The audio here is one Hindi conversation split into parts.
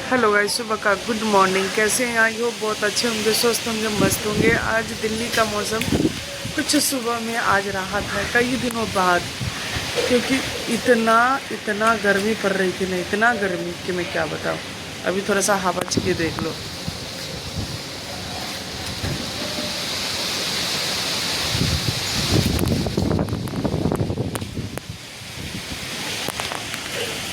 हेलो गाइस, सुबह का गुड मॉर्निंग। कैसे हैं? आई होप बहुत अच्छे होंगे, स्वस्थ होंगे, मस्त होंगे। आज दिल्ली का मौसम कुछ सुबह में आज राहत है कई दिनों बाद, क्योंकि इतना इतना गर्मी पड़ रही थी ना, इतना गर्मी कि मैं क्या बताऊँ। अभी थोड़ा सा हवा चलिए देख लो।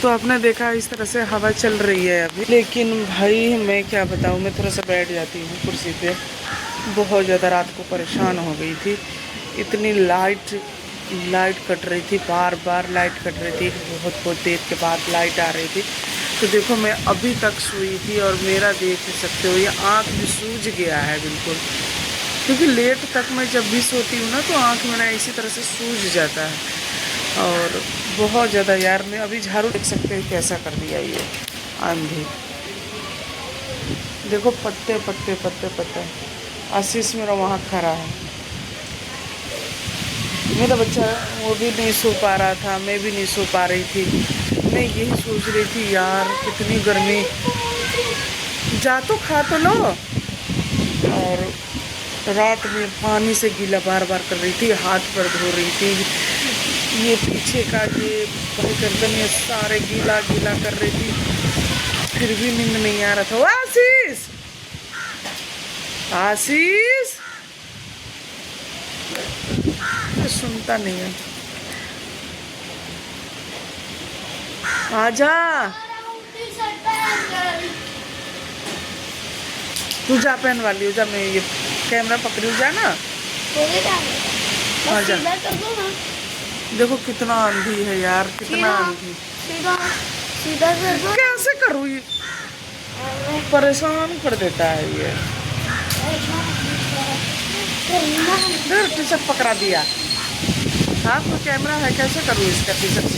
तो आपने देखा इस तरह से हवा चल रही है अभी, लेकिन भाई मैं क्या बताऊँ, मैं थोड़ा सा बैठ जाती हूँ कुर्सी पे। बहुत ज़्यादा रात को परेशान हो गई थी। इतनी लाइट कट रही थी, बार बार लाइट कट रही थी, बहुत देर के बाद लाइट आ रही थी। तो देखो मैं अभी तक सोई थी और मेरा देख सकते हो ये आँख भी सूज गया है बिल्कुल, क्योंकि लेट तक मैं जब भी सोती हूँ ना तो आँख मेरा इसी तरह से सूज जाता है। और बहुत ज़्यादा यार, मैं अभी झाड़ू देख सकते हैं कैसा कर दिया ये आंधी। देखो पत्ते पत्ते पत्ते पत्ते। आशीष मेरा वहाँ खड़ा है, मेरा बच्चा वो भी नहीं सो पा रहा था, मैं भी नहीं सो पा रही थी। मैं यही सोच रही थी यार कितनी गर्मी, जा तो खा तो लो। और रात में पानी से गीला बार बार कर रही थी, हाथ पर धो रही थी, ये पीछे का ये भाई गर्दन ये सारे गीला गीला कर रही थी, फिर भी नींद नहीं आ रहा था। आशीष, आशीष तो सुनता नहीं है। आजा, तू जा पहन वाली हो जा, मैं ये कैमरा पकड़ी जा ना। आजा, देखो कितना आंधी है यार, कितना आंधी। कैसे करूँ ये, परेशान कर देता है ये। टी शर्ट पकड़ा दिया। हाँ तो कैमरा है, कैसे करूँ इसका टी शर्ट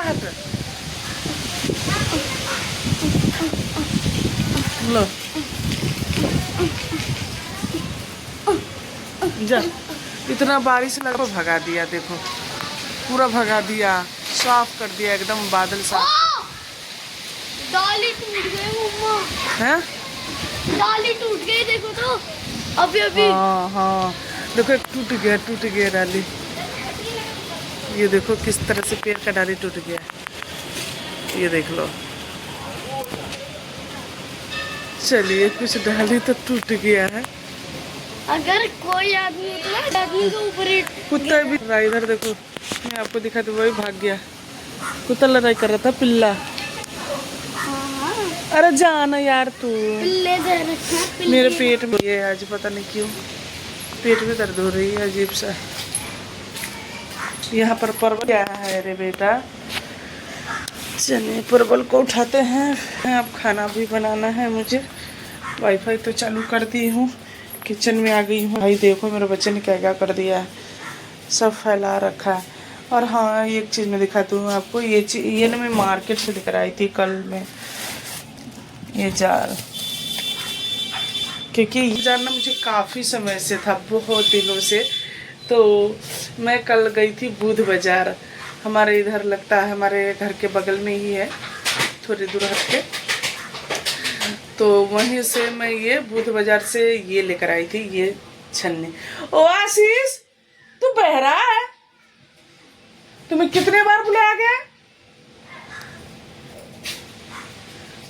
हट लो जा। इतना बारिश लगा भगा दिया, देखो पूरा भगा दिया, साफ कर दिया एकदम, बादल साफ। डाली टूट गई मम्मा, हैं? डाली टूट गई, देखो तो अभी अभी। हाँ हाँ देखो टूट गया डाली। ये देखो किस तरह से पेड़ का डाली टूट गया, ये देख लो। चलिए कुछ डाली तो टूट गया है। अगर कोई आदमी होता है आदमी के ऊपर ही कुत्ता भी इधर देखो, मैं आपको दिखा दूँ, वही भाग गया। कुत्ता लड़ाई कर रहा था, पिल्ला। अरे जाना यार तू, पिल्ले दे रखे हैं, पिल्ले। मेरे पेट में ये आज पता नहीं क्यों पेट में दर्द हो रही है अजीब सा। यहाँ पर परवल क्या है रे बेटा, चलिए परवल को उठाते हैं। अब खाना भी बनाना है मुझे। वाईफाई तो चालू कर दी हूँ, किचन में आ गई हूँ। भाई देखो मेरे बच्चे ने क्या क्या कर दिया है, सब फैला रखा है। और हाँ एक चीज़ मैं दिखाती हूँ आपको, ये ना मैं मार्केट से लेकर आई थी कल में, ये जाल। क्योंकि ये जाल ना मुझे काफ़ी समय से था, बहुत दिनों से। तो मैं कल गई थी बुध बाज़ार, हमारे इधर लगता है, हमारे घर के बगल में ही है, थोड़ी दूर हट के। तो वहीं से मैं ये बुध बाज़ार से ये लेकर आई थी, ये छन्नी। ओ आशीष, तू बहरा है? तुम्हें कितने बार बुलाया गया?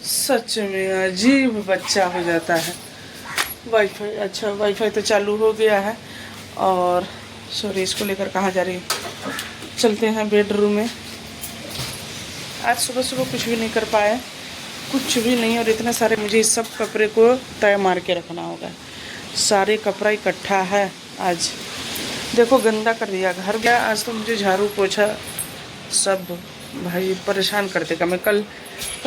सच में अजीब बच्चा हो जाता है। वाईफाई, अच्छा वाईफाई तो चालू हो गया है। और सॉरी, इसको लेकर कहाँ जा रही हूँ, चलते हैं बेडरूम में। आज सुबह सुबह कुछ भी नहीं कर पाए, कुछ भी नहीं। और इतने सारे मुझे इस सब कपड़े को तय मार के रखना होगा, सारे कपड़ा इकट्ठा है। आज देखो गंदा कर दिया घर गया। आज तो मुझे झाड़ू पोछा सब भाई परेशान कर देगा। मैं कल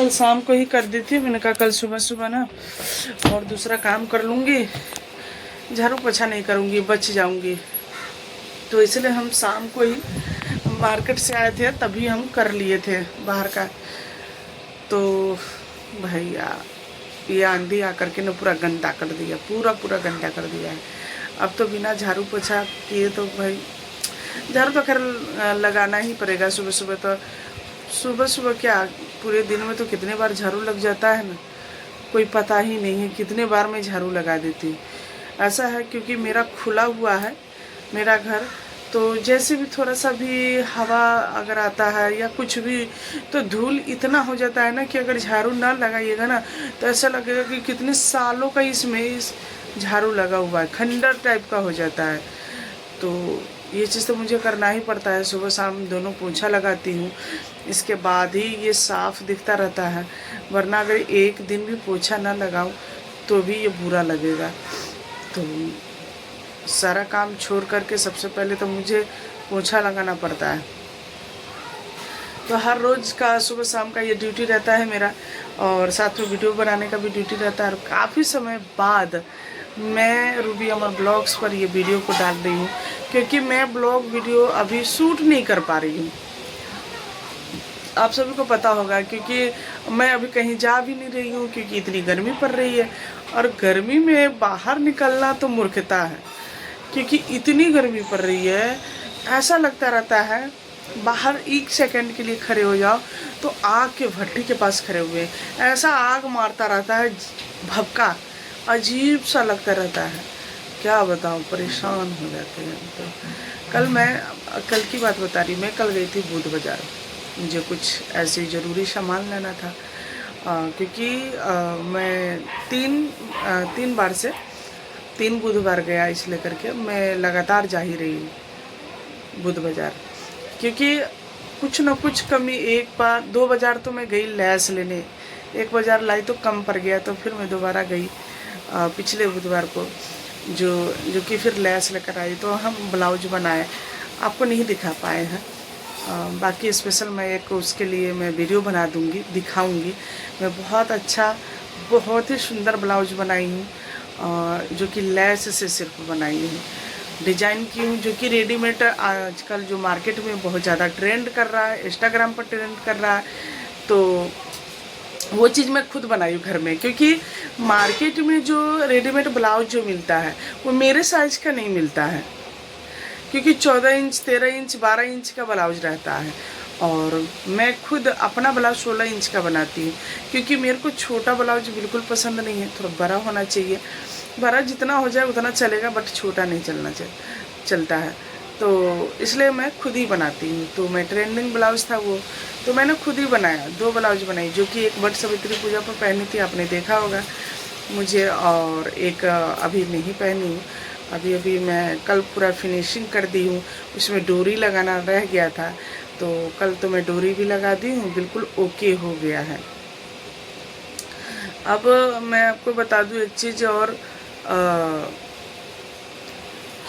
शाम को ही कर दी थी, मैंने कहा कल सुबह सुबह ना और दूसरा काम कर लूँगी, झाड़ू पोछा नहीं करूँगी, बच जाऊँगी। तो इसलिए हम शाम को ही मार्केट से आए थे, तभी हम कर लिए थे बाहर का। तो भैया ये आंधी आकर के ना पूरा गंदा कर दिया, पूरा गंदा कर दिया है। अब तो बिना झाड़ू पोछा किए तो भाई, झाड़ू तो खैर लगाना ही पड़ेगा सुबह सुबह। तो सुबह सुबह क्या पूरे दिन में तो कितने बार झाड़ू लग जाता है ना, कोई पता ही नहीं है कितने बार मैं झाड़ू लगा देती हूँ। ऐसा है क्योंकि मेरा खुला हुआ है मेरा घर, तो जैसे भी थोड़ा सा भी हवा अगर आता है या कुछ भी तो धूल इतना हो जाता है ना कि अगर झाड़ू ना लगाइएगा ना तो ऐसा लगेगा कि कितने सालों का इसमें इस झाड़ू लगा हुआ है, खंडर टाइप का हो जाता है। तो ये चीज़ तो मुझे करना ही पड़ता है, सुबह शाम दोनों पोंछा लगाती हूँ, इसके बाद ही ये साफ़ दिखता रहता है। वरना अगर एक दिन भी पोंछा ना लगाऊँ तो भी ये बुरा लगेगा। तो सारा काम छोड़ करके सबसे पहले तो मुझे पोंछा लगाना पड़ता है। तो हर रोज़ का सुबह शाम का ये ड्यूटी रहता है मेरा, और साथ में वीडियो बनाने का भी ड्यूटी रहता है। और काफ़ी समय बाद मैं रूबी अमर ब्लॉग्स पर ये वीडियो को डाल रही हूँ, क्योंकि मैं ब्लॉग वीडियो अभी शूट नहीं कर पा रही हूँ। आप सभी को पता होगा क्योंकि मैं अभी कहीं जा भी नहीं रही हूँ, क्योंकि इतनी गर्मी पड़ रही है, और गर्मी में बाहर निकलना तो मूर्खता है, क्योंकि इतनी गर्मी पड़ रही है। ऐसा लगता रहता है बाहर एक सेकंड के लिए खड़े हो जाओ तो आग के भट्टी के पास खड़े हुए, ऐसा आग मारता रहता है, भभका अजीब सा लगता रहता है। क्या बताऊँ, परेशान हो जाते हैं। तो कल की बात बता रही, मैं कल गई थी बुध बाज़ार, मुझे कुछ ऐसे ज़रूरी सामान लेना था, क्योंकि मैं तीन बार से 3 बुधवार गया, इस लेकर के मैं लगातार जा ही रही हूँ बुध बाज़ार, क्योंकि कुछ न कुछ कमी। 2 बाज़ार तो मैं गई लैस लेने, 1 बाज़ार लाई तो कम पड़ गया, तो फिर मैं दोबारा गई पिछले बुधवार को, जो कि फिर लैस लेकर आई। तो हम ब्लाउज बनाए, आपको नहीं दिखा पाए हैं, बाकी स्पेशल मैं एक उसके लिए मैं वीडियो बना दूंगी, दिखाऊंगी। मैं बहुत अच्छा, बहुत ही सुंदर ब्लाउज बनाई हूँ, जो कि लैस से सिर्फ बनाई हूँ, डिजाइन की हूँ, जो कि रेडीमेड आजकल जो मार्केट में बहुत ज़्यादा ट्रेंड कर रहा है, इंस्टाग्राम पर ट्रेंड कर रहा है। तो वो चीज़ मैं खुद बनाई हूँ घर में, क्योंकि मार्केट में जो रेडीमेड ब्लाउज जो मिलता है वो मेरे साइज़ का नहीं मिलता है, क्योंकि 14 इंच 13 इंच 12 इंच का ब्लाउज रहता है, और मैं खुद अपना ब्लाउज 16 इंच का बनाती हूँ, क्योंकि मेरे को छोटा ब्लाउज बिल्कुल पसंद नहीं है, थोड़ा बड़ा होना चाहिए। बड़ा जितना हो जाए उतना चलेगा, बट छोटा नहीं चलता है। तो इसलिए मैं खुद ही बनाती हूँ। तो मैं ट्रेंडिंग ब्लाउज था वो, तो मैंने खुद ही बनाया, 2 ब्लाउज बनाई, जो कि एक वट सावित्री पूजा पर पहनी थी, आपने देखा होगा मुझे, और एक अभी नहीं पहनी हूँ। अभी मैं कल पूरा फिनिशिंग कर दी हूँ, उसमें डोरी लगाना रह गया था, तो कल तो मैं डोरी भी लगा दी हूँ, बिल्कुल ओके हो गया है। अब मैं आपको बता दूँ एक चीज़ और,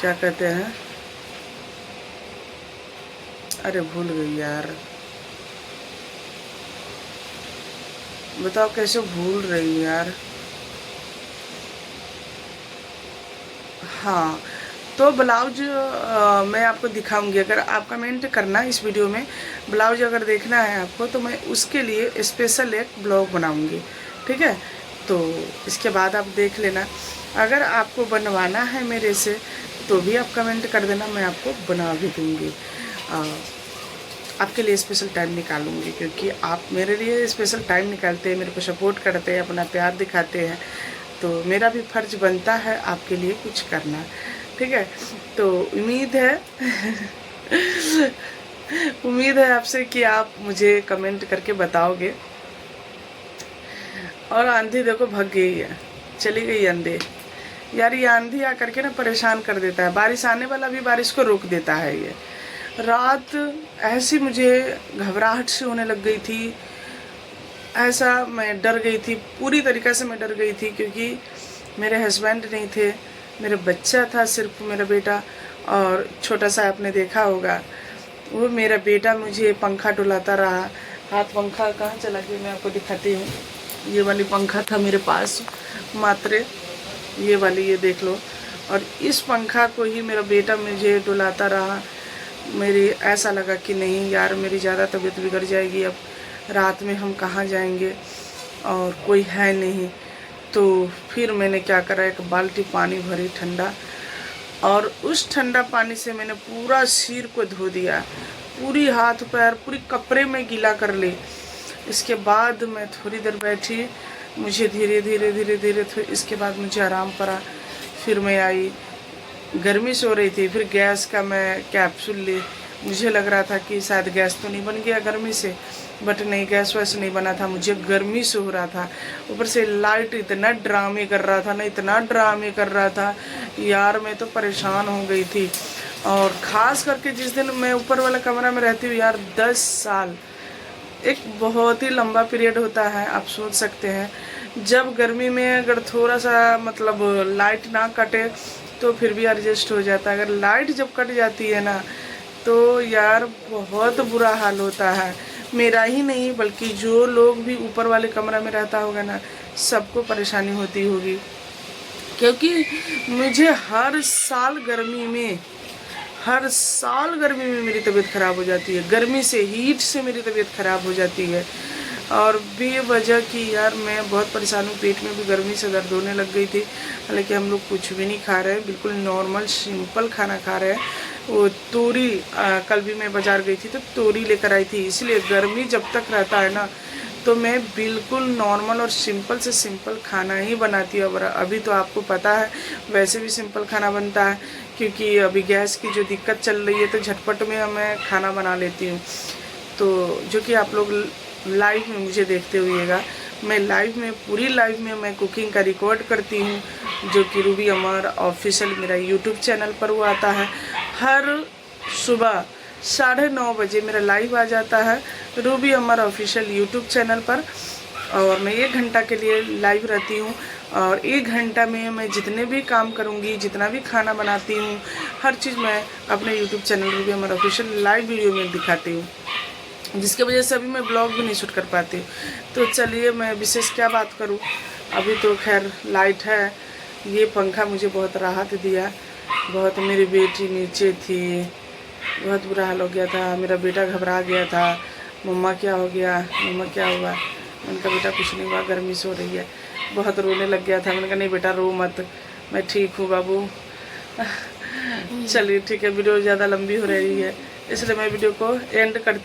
क्या कहते हैं, अरे भूल गई यार, बताओ कैसे भूल रही हूँ यार। हाँ, तो ब्लाउज मैं आपको दिखाऊंगी। अगर आप कमेंट करना इस वीडियो में, ब्लाउज अगर देखना है आपको, तो मैं उसके लिए स्पेशल एक ब्लॉग बनाऊंगी, ठीक है। तो इसके बाद आप देख लेना। अगर आपको बनवाना है मेरे से तो भी आप कमेंट कर देना, मैं आपको बना भी दूँगी, आपके लिए स्पेशल टाइम निकालूंगी, क्योंकि आप मेरे लिए स्पेशल टाइम निकालते हैं, मेरे को सपोर्ट करते हैं, अपना प्यार दिखाते हैं, तो मेरा भी फ़र्ज़ बनता है आपके लिए कुछ करना, ठीक है। तो उम्मीद है आपसे कि आप मुझे कमेंट करके बताओगे। और आंधी देखो भग गई है, चली गई आंधी। यार ये आंधी आकर के ना परेशान कर देता है, बारिश आने वाला भी बारिश को रोक देता है। ये रात ऐसी मुझे घबराहट से होने लग गई थी, ऐसा मैं डर गई थी, पूरी तरीक़े से मैं डर गई थी, क्योंकि मेरे हस्बैंड नहीं थे, मेरा बच्चा था सिर्फ, मेरा बेटा, और छोटा सा आपने देखा होगा, वो मेरा बेटा मुझे पंखा डुलाता रहा। हाथ पंखा कहाँ चला गया, मैं आपको दिखाती हूँ। ये वाली पंखा था मेरे पास मात्र, ये वाली, ये देख लो, और इस पंखा को ही मेरा बेटा मुझे डुलाता रहा। मेरी ऐसा लगा कि नहीं यार, मेरी ज़्यादा तबीयत बिगड़ जाएगी, अब रात में हम कहाँ जाएंगे और कोई है नहीं। तो फिर मैंने क्या करा, एक बाल्टी पानी भरी ठंडा, और उस ठंडा पानी से मैंने पूरा सिर को धो दिया, पूरी हाथ पैर पूरी कपड़े में गीला कर ली, इसके बाद मैं थोड़ी देर बैठी, मुझे धीरे धीरे इसके बाद मुझे आराम पड़ा। फिर मैं आई, गर्मी से हो रही थी, फिर गैस का मैं कैप्सूल ली। मुझे लग रहा था कि शायद गैस तो नहीं बन गया गर्मी से, बट नहीं, गैस वैसे नहीं बना था, मुझे गर्मी से हो रहा था। ऊपर से लाइट इतना ड्रामे कर रहा था ना, इतना ड्रामे कर रहा था यार, मैं तो परेशान हो गई थी। और ख़ास करके जिस दिन मैं ऊपर वाला कमरा में रहती हूँ यार, 10 साल एक बहुत ही लंबा पीरियड होता है। आप सोच सकते हैं, जब गर्मी में अगर थोड़ा सा मतलब लाइट ना कटे तो फिर भी एडजस्ट हो जाता है। अगर लाइट जब कट जाती है ना तो यार बहुत बुरा हाल होता है। मेरा ही नहीं बल्कि जो लोग भी ऊपर वाले कमरा में रहता होगा ना, सबको परेशानी होती होगी। क्योंकि मुझे हर साल गर्मी में मेरी तबीयत ख़राब हो जाती है। गर्मी से, हीट से मेरी तबीयत ख़राब हो जाती है। और बेवजह की यार मैं बहुत परेशान हूँ। पेट में भी गर्मी से दर्द होने लग गई थी। हालांकि हम लोग कुछ भी नहीं खा रहे हैं, बिल्कुल नॉर्मल सिंपल खाना खा रहे हैं। वो तोरी, कल भी मैं बाज़ार गई थी तो तोरी लेकर आई थी। इसलिए गर्मी जब तक रहता है ना तो मैं बिल्कुल नॉर्मल और सिंपल से सिंपल खाना ही बनाती हूँ। अभी तो आपको पता है वैसे भी सिंपल खाना बनता है, क्योंकि अभी गैस की जो दिक्कत चल रही है तो झटपट में मैं खाना बना लेती हूँ। तो जो कि आप लोग लाइव में मुझे देखते हुएगा, मैं लाइव में, पूरी लाइव में मैं कुकिंग का रिकॉर्ड करती हूँ, जो कि रूबी अमर ऑफिशियल मेरा यूट्यूब चैनल पर वो आता है। हर सुबह 9:30 बजे मेरा लाइव आ जाता है रूबी अमर ऑफिशियल यूट्यूब चैनल पर, और मैं 1 घंटा के लिए लाइव रहती हूँ। और 1 घंटा में मैं जितने भी काम करूँगी, जितना भी खाना बनाती हूँ, हर चीज़ मैं अपने यूट्यूब चैनल रूबी अमर ऑफिशियल लाइव वीडियो में दिखाती हूँ, जिसके वजह से अभी मैं ब्लॉग भी नहीं शूट कर पाती। तो चलिए, मैं विशेष क्या बात करूँ। अभी तो खैर लाइट है। ये पंखा मुझे बहुत राहत दिया। बहुत, मेरी बेटी नीचे थी, बहुत बुरा हाल हो गया था। मेरा बेटा घबरा गया था, मम्मा क्या हो गया, मम्मा क्या हुआ। उनका बेटा कुछ नहीं हुआ, गर्मी से हो रही है। बहुत रोने लग गया था। मैंने कहा नहीं बेटा रो मत, मैं ठीक हूँ बाबू। चलिए ठीक है, वीडियो ज़्यादा लंबी हो रही है इसलिए मैं वीडियो को एंड करती